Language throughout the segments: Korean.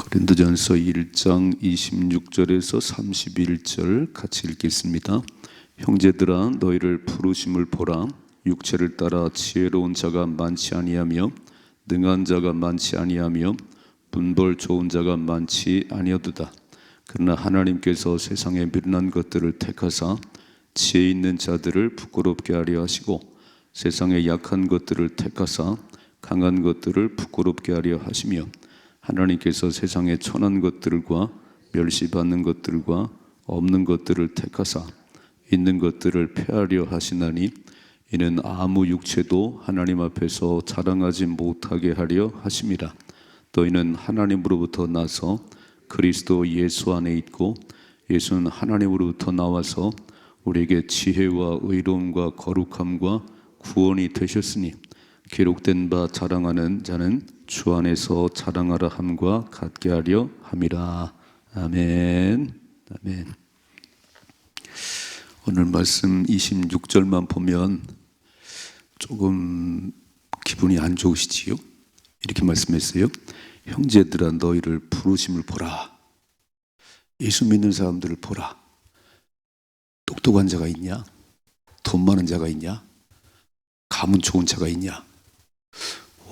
고린도전서 1장 26절에서 31절 같이 읽겠습니다. 형제들아 너희를 부르심을 보라. 육체를 따라 지혜로운 자가 많지 아니하며 능한 자가 많지 아니하며 분벌 좋은 자가 많지 아니하도다. 그러나 하나님께서 세상에 미련한 것들을 택하사 지혜 있는 자들을 부끄럽게 하려 하시고 세상에 약한 것들을 택하사 강한 것들을 부끄럽게 하려 하시며 하나님께서 세상에 천한 것들과 멸시받는 것들과 없는 것들을 택하사 있는 것들을 폐하려 하시나니 이는 아무 육체도 하나님 앞에서 자랑하지 못하게 하려 하심이라. 너희는 하나님으로부터 나서 그리스도 예수 안에 있고 예수는 하나님으로부터 나와서 우리에게 지혜와 의로움과 거룩함과 구원이 되셨으니 기록된 바 자랑하는 자는 주 안에서 자랑하라 함과 같게 하려 함이라. 아멘. 아멘. 오늘 말씀 26절만 보면 조금 기분이 안 좋으시지요? 이렇게 말씀했어요. 형제들아 너희를 부르심을 보라. 예수 믿는 사람들을 보라. 똑똑한 자가 있냐? 돈 많은 자가 있냐? 가문 좋은 자가 있냐?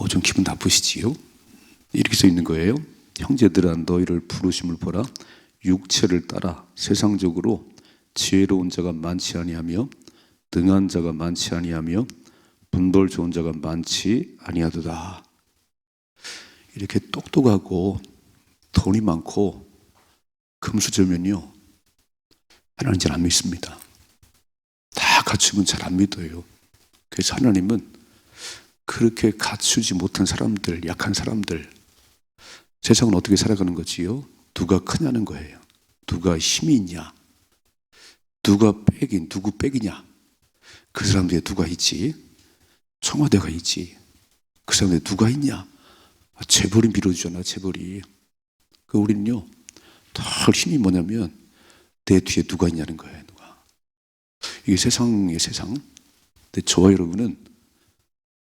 좀 기분 나쁘시지요? 이렇게 써 있는 거예요. 형제들아 너희를 부르심을 보라. 육체를 따라 세상적으로 지혜로운 자가 많지 아니하며 능한 자가 많지 아니하며 분벌 좋은 자가 많지 아니하도다. 이렇게 똑똑하고 돈이 많고 금수저면요 하나님 잘 안 믿습니다. 다 갖추면 잘 안 믿어요. 그래서 하나님은 그렇게 갖추지 못한 사람들, 약한 사람들, 세상은 어떻게 살아가는 거지요? 누가 크냐는 거예요. 누가 힘이 있냐? 누가 누구 백이냐? 그 사람들에 누가 있지? 청와대가 있지. 그 사람들에 누가 있냐? 재벌이 밀어주잖아, 재벌이. 우리는요, 더 힘이 뭐냐면 내 뒤에 누가 있냐는 거예요, 누가. 이게 세상의 세상. 근데 저와 여러분은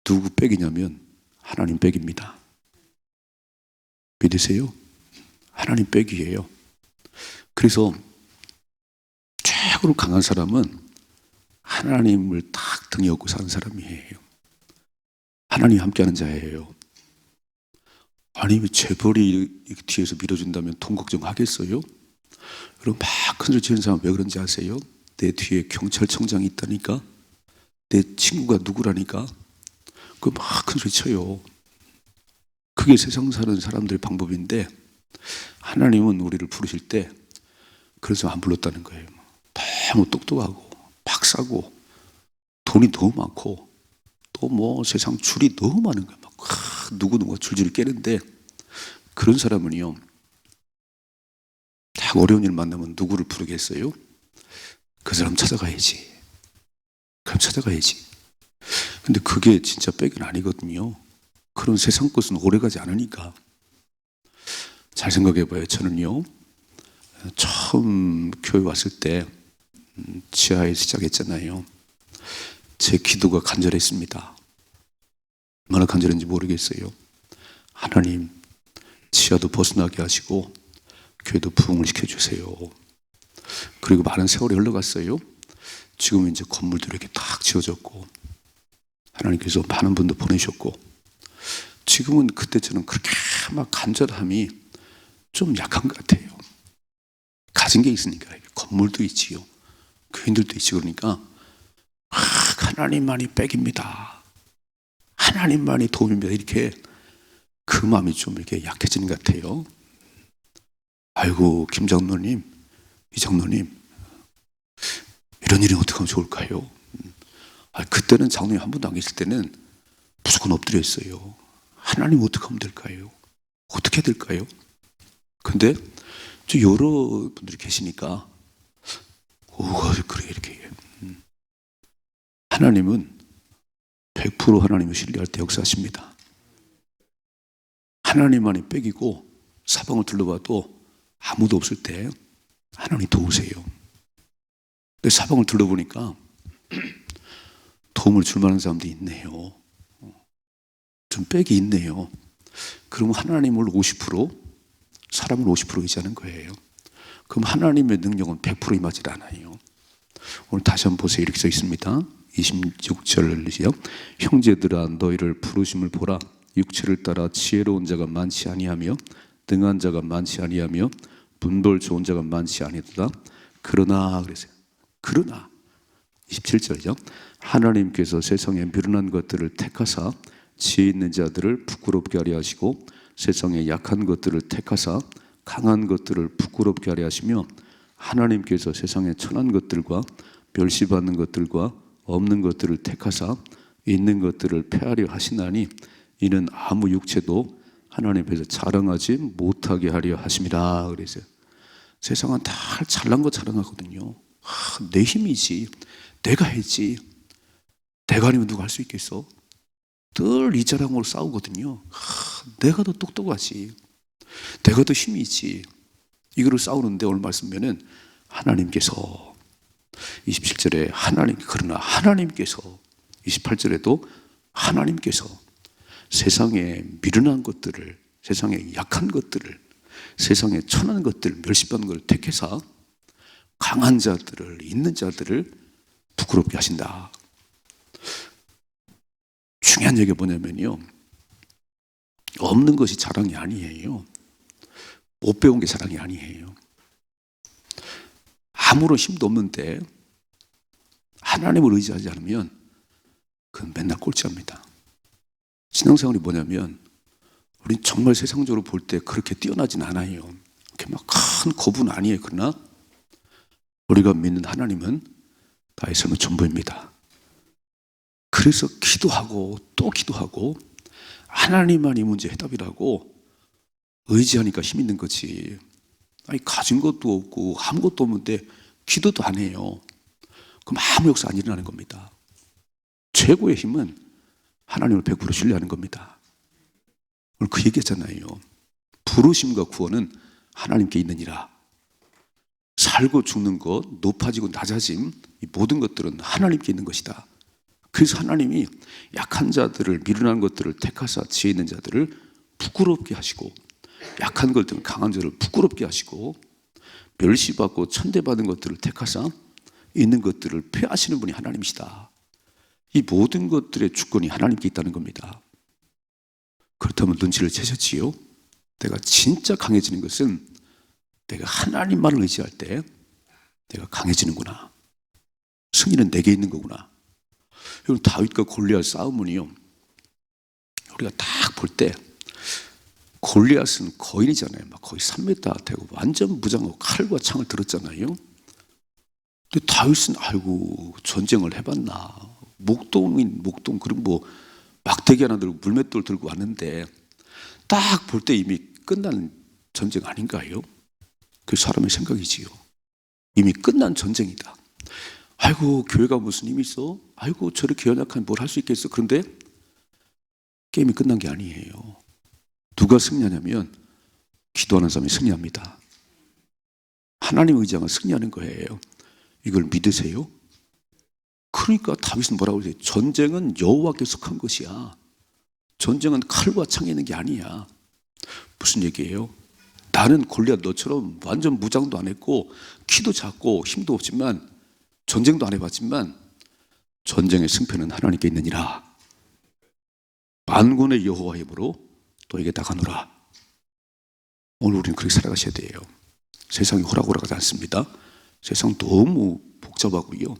누구 백이냐면 하나님 백입니다. 믿으세요? 하나님 백이에요. 그래서 최고로 강한 사람은 하나님을 딱 등에 업고 사는 사람이에요. 하나님이 함께하는 자예요. 아니 재벌이 뒤에서 밀어준다면 돈 걱정하겠어요? 그럼 막 큰소리 치는 사람 왜 그런지 아세요? 내 뒤에 경찰청장이 있다니까? 내 친구가 누구라니까? 막 큰소리 쳐요. 그게 세상 사는 사람들의 방법인데 하나님은 우리를 부르실 때 그래서 안 불렀다는 거예요. 너무 똑똑하고 박사고 돈이 너무 많고 또 세상 줄이 너무 많은 거예요. 누구누구가 줄줄 깨는데 그런 사람은요 딱 어려운 일 만나면 누구를 부르겠어요? 그 사람 찾아가야지. 그럼 찾아가야지. 근데 그게 진짜 백은 아니거든요. 그런 세상 것은 오래가지 않으니까. 잘 생각해봐요. 저는요 처음 교회 왔을 때 지하에 시작했잖아요. 제 기도가 간절했습니다. 얼마나 간절했는지 모르겠어요. 하나님 지하도 벗어나게 하시고 교회도 부흥을 시켜주세요. 그리고 많은 세월이 흘러갔어요. 지금은 이제 건물들이 이렇게 딱 지어졌고 하나님께서 많은 분도 보내셨고 지금은 그때처럼 그렇게 막 간절함이 좀 약한 것 같아요. 가진 게 있으니까 건물도 있지요. 교인들도 있지. 그러니까 하나님만이 백입니다. 하나님만이 도움입니다. 이렇게 그 마음이 좀 이렇게 약해지는 것 같아요. 아이고 김 장로님, 이 장로님 이런 일이 어떻게 하면 좋을까요? 그때는 장로님 한 분도 안 계실 때는 무조건 엎드려 있어요. 하나님 어떻게 하면 될까요? 어떻게 해야 될까요? 근데 저 여러 분들이 계시니까 그래 이렇게 하나님은 100% 하나님을 신뢰할 때 역사하십니다. 하나님만이 백이고 사방을 둘러봐도 아무도 없을 때 하나님 도우세요. 근데 사방을 둘러보니까 도움을 줄 만한 사람도 있네요. 좀 백이 있네요. 그러면 하나님을 50%, 사람은 50% 의지하는 거예요. 그럼 하나님의 능력은 100% 임하지 않아요. 오늘 다시 한번 보세요. 이렇게 써 있습니다. 26절이요. 형제들아 너희를 부르심을 보라. 육체를 따라 지혜로운 자가 많지 아니하며 등한 자가 많지 아니하며 분별 좋은 자가 많지 아니하도다. 그러나 그랬어요. 그러나 27절이죠. 하나님께서 세상에 미련한 것들을 택하사 지혜 있는 자들을 부끄럽게 하려 하시고 세상에 약한 것들을 택하사 강한 것들을 부끄럽게 하려 하시며 하나님께서 세상에 천한 것들과 멸시받는 것들과 없는 것들을 택하사 있는 것들을 폐하려 하시나니 이는 아무 육체도 하나님 앞에서 자랑하지 못하게 하려 하심이라 그랬어요. 세상은 다 잘난 거 자랑하거든요. 내 힘이지, 내가 했지, 내가 아니면 누가 할 수 있겠어? 늘 이 자랑으로 싸우거든요. 내가 더 똑똑하지, 내가 더 힘이 있지. 이거를 싸우는데 오늘 말씀 보면은 하나님께서 27절에 그러나 하나님께서 28절에도 하나님께서 세상에 미련한 것들을, 세상에 약한 것들을, 세상에 천한 것들, 멸시받는 것을 택해서 강한 자들을, 있는 자들을 부끄럽게 하신다. 중요한 얘기가 뭐냐면요, 없는 것이 자랑이 아니에요. 못 배운 게 자랑이 아니에요. 아무런 힘도 없는데 하나님을 의지하지 않으면 그건 맨날 꼴찌합니다. 신앙생활이 뭐냐면 우린 정말 세상적으로 볼 때 그렇게 뛰어나진 않아요. 이렇게 막 큰 거부는 아니에요. 그러나 우리가 믿는 하나님은 나의 삶의 전부입니다. 그래서 기도하고 또 기도하고 하나님만 이 문제 해답이라고 의지하니까 힘 있는 거지. 아니 가진 것도 없고 아무것도 없는데 기도도 안 해요. 그럼 아무 역사 안 일어나는 겁니다. 최고의 힘은 하나님을 100% 신뢰하는 겁니다. 오늘 그 얘기했잖아요. 부르심과 구원은 하나님께 있느니라. 살고 죽는 것, 높아지고 낮아짐, 이 모든 것들은 하나님께 있는 것이다. 그래서 하나님이 약한 자들을, 미련한 것들을 택하사 지혜 있는 자들을 부끄럽게 하시고 약한 것들은 강한 자를 부끄럽게 하시고 멸시받고 천대받은 것들을 택하사 있는 것들을 폐하시는 분이 하나님이시다. 이 모든 것들의 주권이 하나님께 있다는 겁니다. 그렇다면 눈치를 채셨지요? 내가 진짜 강해지는 것은 내가 하나님만을 의지할 때 내가 강해지는구나. 승리는 내게 있는 거구나. 여러분, 다윗과 골리앗 싸움은요, 우리가 딱 볼 때 골리앗은 거인이잖아요. 막 거의 3m 되고 완전 무장하고 칼과 창을 들었잖아요. 근데 다윗은 아이고 전쟁을 해봤나, 목동 그런 뭐 막대기 하나 들고 물맷돌 들고 왔는데 딱 볼 때 이미 끝난 전쟁 아닌가요? 그 사람의 생각이지요. 이미 끝난 전쟁이다. 아이고 교회가 무슨 힘이 있어? 아이고 저렇게 연약한 뭘 할 수 있겠어? 그런데 게임이 끝난 게 아니에요. 누가 승리하냐면 기도하는 사람이 승리합니다. 하나님 의지하면 승리하는 거예요. 이걸 믿으세요? 그러니까 다윗은 뭐라고 그러지? 전쟁은 여호와께 속한 것이야. 전쟁은 칼과 창이 있는 게 아니야. 무슨 얘기예요? 나는 골리앗 너처럼 완전 무장도 안 했고 키도 작고 힘도 없지만 전쟁도 안 해봤지만 전쟁의 승패는 하나님께 있느니라. 만군의 여호와 힘으로 너에게 나가노라. 오늘 우리는 그렇게 살아가셔야 돼요. 세상이 호락호락하지 않습니다. 세상 너무 복잡하고요,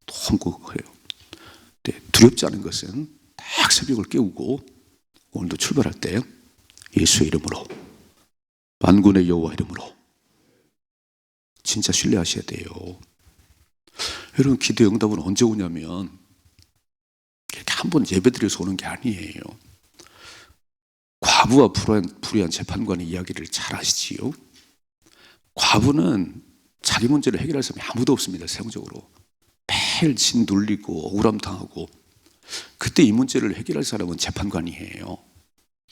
너무 그래요. 네, 두렵지 않은 것은 딱 새벽을 깨우고 오늘도 출발할 때 예수의 이름으로, 만군의 여호와 이름으로 진짜 신뢰하셔야 돼요. 여러분, 기도의 응답은 언제 오냐면 이렇게 한번 예배드려서 오는 게 아니에요. 과부와 불의한 재판관의 이야기를 잘 아시지요? 과부는 자기 문제를 해결할 사람이 아무도 없습니다. 세상적으로 매일 진 눌리고 억울함 당하고, 그때 이 문제를 해결할 사람은 재판관이에요.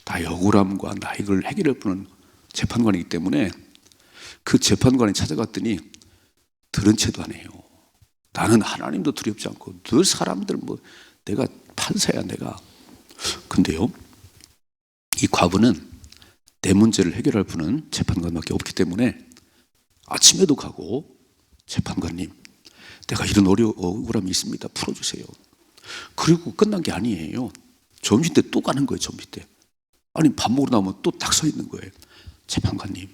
나의 억울함과 나이를 해결할 분은 재판관이기 때문에 그 재판관이 찾아갔더니 들은 채도 안 해요. 나는 하나님도 두렵지 않고 늘 사람들 뭐 내가 판사야 내가. 근데요, 이 과부는 내 문제를 해결할 분은 재판관밖에 없기 때문에 아침에도 가고 재판관님, 내가 이런 억울함이 있습니다. 풀어주세요. 그리고 끝난 게 아니에요. 점심 때 또 가는 거예요. 점심 때. 아니 밥 먹으러 나오면 또 딱 서 있는 거예요. 재판관님,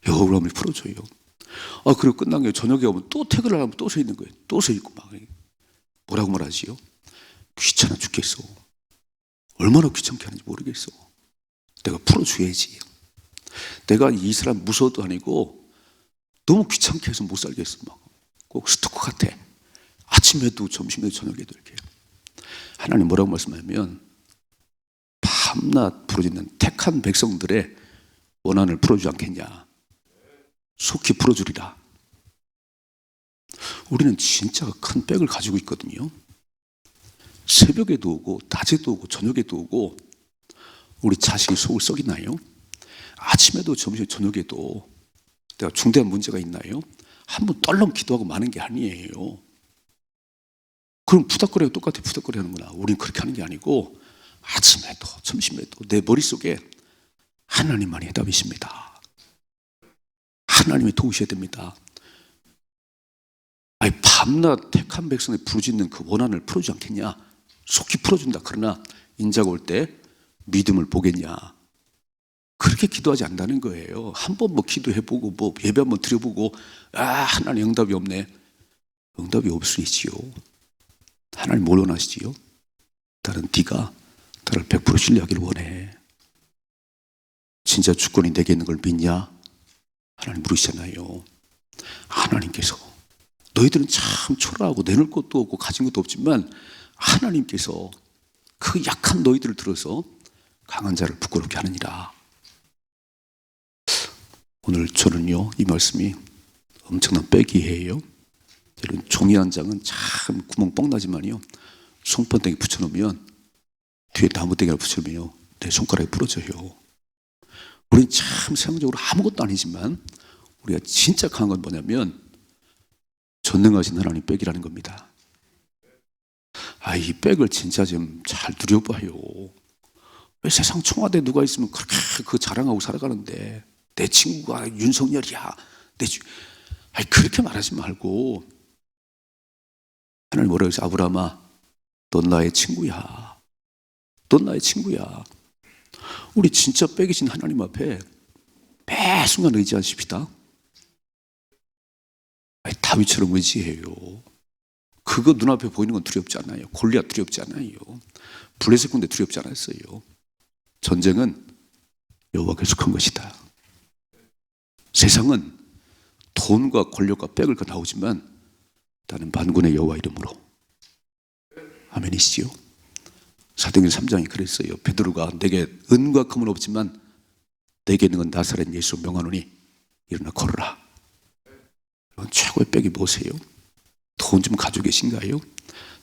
이 억울함을 풀어줘요. 그리고 끝난 게 저녁에 오면 또 퇴근을 하면 또 서 있는 거예요. 또 서 있고 막 뭐라고 말하지요? 귀찮아 죽겠어. 얼마나 귀찮게 하는지 모르겠어. 내가 풀어줘야지. 내가 이 사람 무서워도 아니고 너무 귀찮게 해서 못 살겠어. 막 꼭 스토커 같아. 아침에도 점심에도 저녁에도 이렇게. 하나님 뭐라고 말씀하냐면 밤낮 부르짖는 택한 백성들의 원한을 풀어주지 않겠냐. 속히 풀어주리라. 우리는 진짜 큰 백을 가지고 있거든요. 새벽에도 오고 낮에도 오고 저녁에도 오고 우리 자식이 속을 썩이나요? 아침에도 점심 저녁에도 내가 중대한 문제가 있나요? 한번 떨렁 기도하고 마는 게 아니에요. 그럼 푸닥거리가 똑같아. 푸닥거리 하는구나. 우리는 그렇게 하는 게 아니고 아침에도 점심에도 내 머릿속에 하나님만이 해답이십니다. 하나님이 도우셔야 됩니다. 아니 밤낮 택한 백성의 부르짖는 그 원한을 풀어주지 않겠냐. 속히 풀어준다. 그러나 인자가 올 때 믿음을 보겠냐. 그렇게 기도하지 않는다는 거예요. 한번 뭐 기도해보고 뭐 예배 한번 드려보고 하나님 응답이 없네. 응답이 없으시지요. 하나님 뭘 원하시지요? 나는 네가 나를 100% 신뢰하기를 원해. 진짜 주권이 내게 있는 걸 믿냐? 하나님 물으시잖아요. 하나님께서 너희들은 참 초라하고 내놓을 것도 없고 가진 것도 없지만 하나님께서 그 약한 너희들을 들어서 강한 자를 부끄럽게 하느니라. 오늘 저는요 이 말씀이 엄청난 빼기예요. 이런 종이 한 장은 참 구멍 뻥 나지만요 손번댕이 붙여놓으면 뒤에 나무댕이를 붙여놓으면 내 손가락이 부러져요. 우린 참 세상적으로 아무것도 아니지만 우리가 진짜 강한 건 뭐냐면 전능하신 하나님 백이라는 겁니다. 이 백을 진짜 좀 잘 누려봐요. 왜 세상 청와대에 누가 있으면 그렇게 그 자랑하고 살아가는데 내 친구가 윤석열이야. 그렇게 말하지 말고 하나님 뭐라고 해서 아브라함아 넌 나의 친구야. 넌 나의 친구야. 우리 진짜 백이신 하나님 앞에 매 순간 의지하십시다. 다윗처럼 의지해요. 그거 눈앞에 보이는 건 두렵지 않아요. 골리앗 두렵지 않아요. 블레셋 군대 두렵지 않았어요. 전쟁은 여호와께 속한 것이다. 세상은 돈과 권력과 백을 나오지만 나는 만군의 여호와 이름으로. 아멘이시죠? 사도행전 3장이 그랬어요. 베드로가 내게 은과 금은 없지만 내게 있는 건 나사렛 예수 명하노니 일어나 걸어라. 최고의 백이 뭐세요? 돈 좀 가지고 계신가요?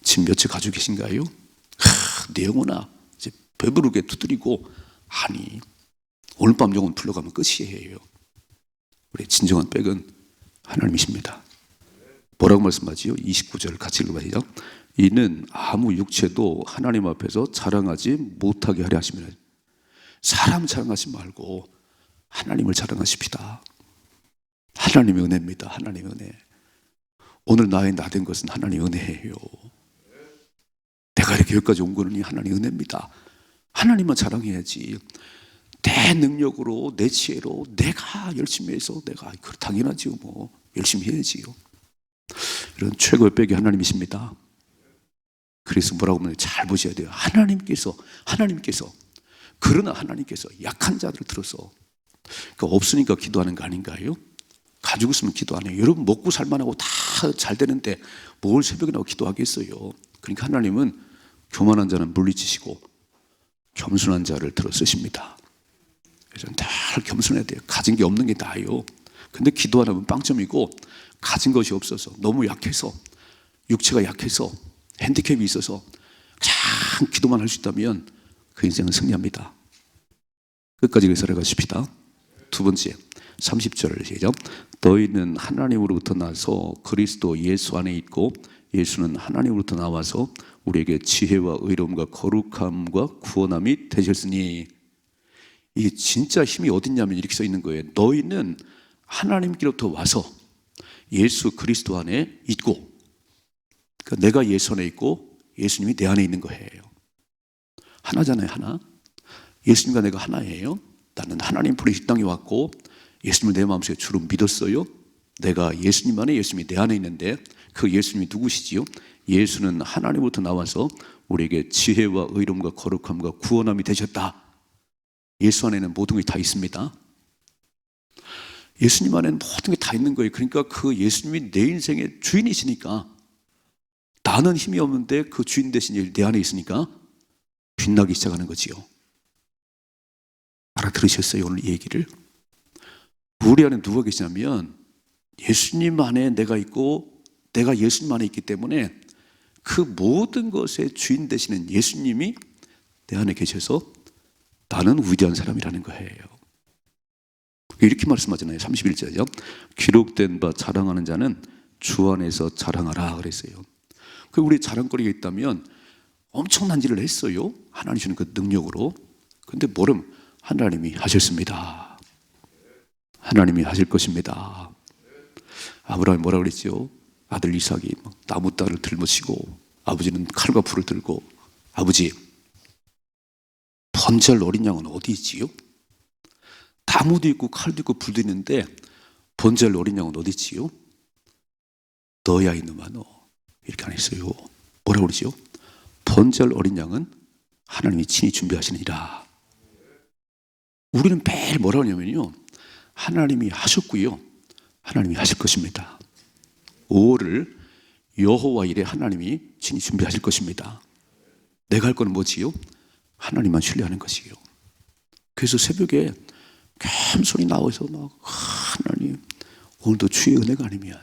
집 몇 채 가지고 계신가요? 내 영혼아 이제 배부르게 두드리고 아니 오늘 밤 영혼 불러가면 끝이에요. 우리 진정한 백은 하나님이십니다. 뭐라고 말씀하지요? 29절 같이 읽어봐요. 이는 아무 육체도 하나님 앞에서 자랑하지 못하게 하려 하시면 사람 자랑하지 말고 하나님을 자랑하십시다. 하나님의 은혜입니다. 하나님의 은혜. 오늘 나의 나된 것은 하나님의 은혜예요. 내가 이렇게 여기까지 온 거는 하나님의 은혜입니다. 하나님만 자랑해야지. 내 능력으로 내 지혜로 내가 열심히 해서 내가 당연하지요. 뭐 열심히 해야지요. 이런 최고의 백이 하나님이십니다. 그래서 뭐라고 하면 잘 보셔야 돼요. 하나님께서 그러나 하나님께서 약한 자들을 들어서 없으니까 기도하는 거 아닌가요? 가지고 있으면 기도 안 해요. 여러분 먹고 살만하고 다 잘 되는데 뭘 새벽에 나고 기도하겠어요. 그러니까 하나님은 교만한 자는 물리치시고 겸손한 자를 들어 쓰십니다. 그래서 늘 겸손해야 돼요. 가진 게 없는 게 나아요. 근데 기도 안 하면 빵점이고 가진 것이 없어서 너무 약해서 육체가 약해서 핸디캡이 있어서 그냥 기도만 할 수 있다면 그 인생은 승리합니다. 끝까지 살아가십시다. 두 번째 30절 시작. 너희는 하나님으로부터 나서 그리스도 예수 안에 있고 예수는 하나님으로부터 나와서 우리에게 지혜와 의로움과 거룩함과 구원함이 되셨으니 이게 진짜 힘이 어딨냐면 이렇게 써 있는 거예요. 너희는 하나님께로부터 와서 예수 그리스도 안에 있고, 그러니까 내가 예수 안에 있고 예수님이 내 안에 있는 거예요. 하나잖아요, 하나. 예수님과 내가 하나예요. 나는 하나님 보내 이 땅에 왔고 예수님을 내 마음속에 주로 믿었어요. 내가 예수님 안에, 예수님이 내 안에 있는데 그 예수님이 누구시지요? 예수는 하나님으로부터 나와서 우리에게 지혜와 의로움과 거룩함과 구원함이 되셨다. 예수 안에는 모든 것이 다 있습니다. 예수님 안에는 모든 게 다 있는 거예요. 그러니까 그 예수님이 내 인생의 주인이시니까, 나는 힘이 없는데 그 주인 대신 내 안에 있으니까 빛나기 시작하는 거지요. 알아들으셨어요, 오늘 이 얘기를? 우리 안에 누가 계시냐면 예수님 안에 내가 있고 내가 예수님 안에 있기 때문에 그 모든 것의 주인 되시는 예수님이 내 안에 계셔서 나는 위대한 사람이라는 거예요. 이렇게 말씀하잖아요. 31절이죠. 기록된 바 자랑하는 자는 주 안에서 자랑하라 그랬어요. 우리 자랑거리가 있다면 엄청난 일을 했어요. 하나님 주는 그 능력으로. 근데 뭐름 하나님이 하셨습니다. 하나님이 하실 것입니다. 아브라함이 뭐라 그랬죠? 아들 이삭이 나무 딸을 들모시고 아버지는 칼과 불을 들고, 아버지, 번제할 어린 양은 어디 있지요? 나무도 있고 칼도 있고 불도 있는데 번제할 어린 양은 어디 있지요? 너야 이놈아 너. 이렇게 안 했어요. 뭐라고 그러지요? 번제할 어린 양은 하나님이 친히 준비하시느니라. 우리는 매일 뭐라고 하냐면요, 하나님이 하셨고요, 하나님이 하실 것입니다. 5월을 여호와 일에 하나님이 친히 준비하실 것입니다. 내가 할 거는 뭐지요? 하나님만 신뢰하는 것이요. 그래서 새벽에 겸손히 나와서 막, 하나님 오늘도 주의 은혜가 아니면,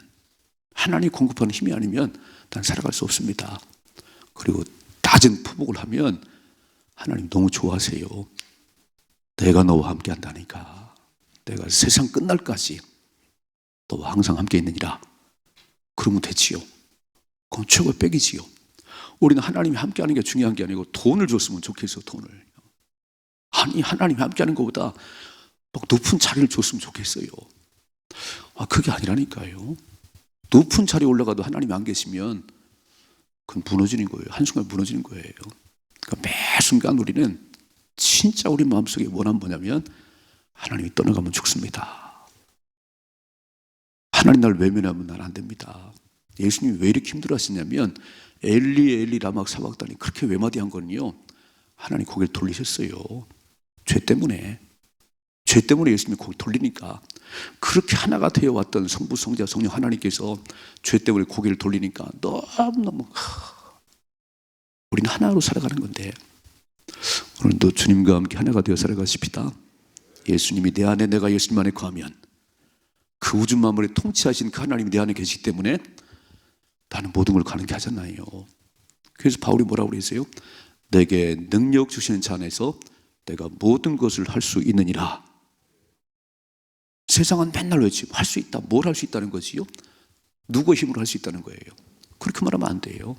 하나님 공급하는 힘이 아니면 난 살아갈 수 없습니다. 그리고 낮은 포복을 하면 하나님 너무 좋아하세요. 내가 너와 함께 한다니까. 내가 세상 끝날까지 너와 항상 함께 있느니라. 그러면 되지요. 그건 최고의 백이지요. 우리는 하나님이 함께 하는 게 중요한 게 아니고 돈을 줬으면 좋겠어. 돈을. 아니, 하나님이 함께 하는 것보다 막 높은 자리를 줬으면 좋겠어요. 그게 아니라니까요. 높은 자리에 올라가도 하나님이 안 계시면 그건 무너지는 거예요. 한순간 무너지는 거예요. 그러니까 매 순간 우리는 진짜 우리 마음속에 원한 뭐냐면 하나님이 떠나가면 죽습니다. 하나님 날 외면하면 난 안 됩니다. 예수님이 왜 이렇게 힘들어 하시냐면 엘리 엘리 라마 사박단이 그렇게 외마디한 거는요, 하나님 고개를 돌리셨어요. 죄 때문에. 죄 때문에 예수님이 고개를 돌리니까. 그렇게 하나가 되어 왔던 성부 성자 성령 하나님께서 죄 때문에 고개를 돌리니까 너무너무 우리는 하나로 살아가는 건데, 오늘도 주님과 함께 하나가 되어 살아가십시다. 예수님이 내 안에, 내가 예수님 안에 거하면 그 우주 만물을 통치하신 그 하나님이 내 안에 계시기 때문에 나는 모든 걸 가능케 하잖아요. 그래서 바울이 뭐라고 그랬어요? 내게 능력 주시는 자 안에서 내가 모든 것을 할 수 있느니라. 세상은 맨날 외치고 할 수 있다. 뭘 할 수 있다는 거지요? 누구의 힘으로 할 수 있다는 거예요. 그렇게 말하면 안 돼요.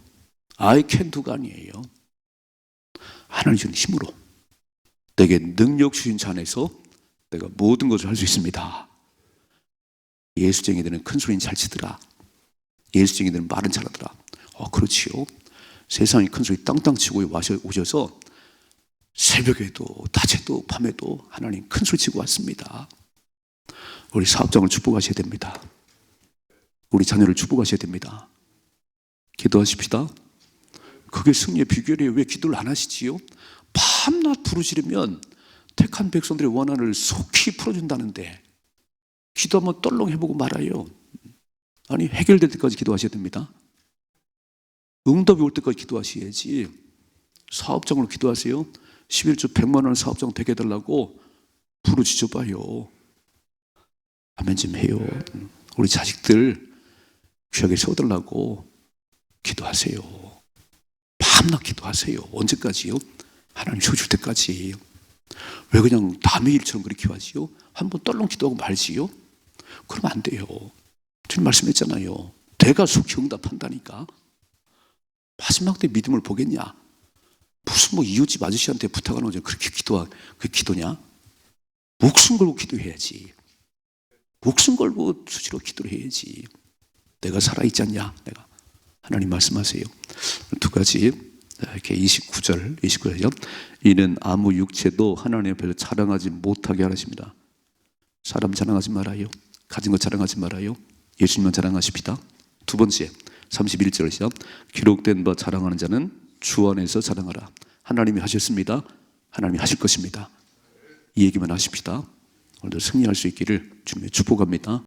I can do가 아니에요. 하나님 주는 힘으로 내게 능력 주신 자 안에서 내가 모든 것을 할 수 있습니다. 예수쟁이들은 큰 소리는 잘 치더라. 예수쟁이들은 말은 잘하더라. 그렇지요. 세상이 큰 소리 땅땅 치고 오셔서 새벽에도 낮에도 밤에도 하나님 큰 소리 치고 왔습니다. 우리 사업장을 축복하셔야 됩니다. 우리 자녀를 축복하셔야 됩니다. 기도하십시다. 그게 승리의 비결이에요. 왜 기도를 안 하시지요? 밤낮 부르시려면 택한 백성들의 원한을 속히 풀어준다는데 기도 한번 떨렁 해보고 말아요. 아니, 해결될 때까지 기도하셔야 됩니다. 응답이 올 때까지 기도하셔야지. 사업장으로 기도하세요. 11조 100만 원 사업장 되게 해달라고 부르짖어봐요. 아멘 좀 해요. 우리 자식들 귀하게 세워달라고 기도하세요. 밤낮 기도하세요. 언제까지요? 하나님 세워줄 때까지. 왜 그냥 남의 일처럼 그렇게 기도하지요? 한번 떨렁 기도하고 말지요? 그러면 안 돼요. 주님 말씀했잖아요. 내가 속히 응답한다니까. 마지막 때 믿음을 보겠냐? 무슨 이웃집 아저씨한테 부탁하는 거죠. 그렇게 그게 기도냐? 목숨 걸고 기도해야지. 목숨 걸고 수시로 기도를 해야지. 내가 살아있지 않냐? 내가. 하나님 말씀하세요. 두 가지. 이렇게 29절이요. 이는 아무 육체도 하나님 앞에서 자랑하지 못하게 하십니다. 사람 자랑하지 말아요. 가진 것 자랑하지 말아요. 예수님만 자랑하십시다. 두 번째 31절이요. 기록된 바 자랑하는 자는 주 안에서 자랑하라. 하나님이 하셨습니다. 하나님이 하실 것입니다. 이 얘기만 하십시다. 오늘도 승리할 수 있기를 주님의 축복합니다.